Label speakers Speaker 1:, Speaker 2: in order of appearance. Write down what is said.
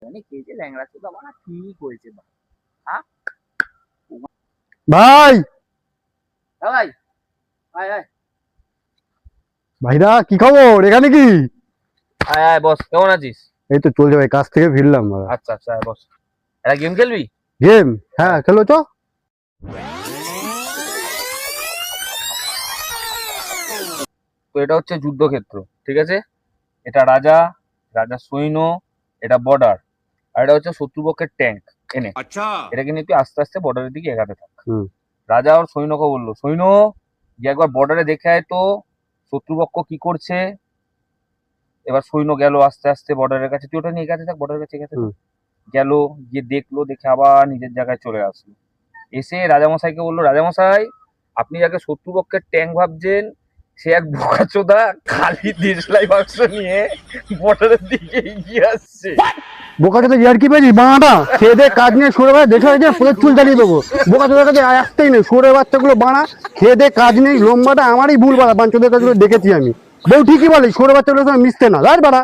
Speaker 1: খেয়েছে ল্যাংড়া শুধু আমার ঠিক হয়েছে হ্যাঁ
Speaker 2: ভাই
Speaker 1: ভাই আয় আয়
Speaker 2: ভাইরা কি খবর এখানে কি?
Speaker 1: আয় আয় বস, কেমন আছিস?
Speaker 2: এই তো চলছে ভাই, কাজ থেকে ফিরলাম।
Speaker 1: আচ্ছা আচ্ছা আয় বস। একটা গেম খেলবি?
Speaker 2: গেম? হ্যাঁ খেলো তো।
Speaker 1: তো এটা হচ্ছে যুদ্ধক্ষেত্র, ঠিক আছে? এটা রাজা, রাজার সৈন্য, এটা বর্ডার, আর এটা হচ্ছে শত্রুপক্ষের ট্যাঙ্ক। এনে
Speaker 3: अच्छा
Speaker 1: এটাকে নিয়ে তুই আস্তে আস্তে বর্ডারের দিকে এগাতে থাক।
Speaker 2: হুম।
Speaker 1: রাজা ওর সৈন্যকে বললো, সৈন্য গিয়ে একবার বর্ডারে দেখে আয় তো শত্রুপক্ষ কি করছে। এবার সৈন্য গেল আস্তে আস্তে বর্ডারের কাছে, তুই ওটা নিয়ে এগাতে থাক, বর্ডারের কাছে এগাতে থাক। গেল, গিয়ে দেখলো, দেখে আবার নিজের জায়গায় চলে আসলো। এসে রাজামশাইকে বললো, রাজামশাই আপনি যাকে শত্রুপক্ষের ট্যাঙ্ক ভাবছেন সে এক বোকাচোদা খালি দেশলাই বাক্স নিয়ে বর্ডারের দিকে এগিয়ে আসছে।
Speaker 2: বোকা চোদা ইয়ার কি পেয়েছি বাঁড়া, খেয়ে দে কাজ নিয়ে সরে ভাই দেখে হয়েছে পুরো চুল চালিয়ে দেবো। বোকা চোদার কাছে আসতেই নেই, সরে বাচ্চাগুলো বাঁড়া, খেয়ে দে কাজ নেই, লম্বাটা আমারই ভুল বাড়া, বাঞ্চোদের কাছে দেখেছি আমি। বউ ঠিকই বলে সরে বাচ্চাগুলোর সঙ্গে মিশতে না, রাজ বাড়া।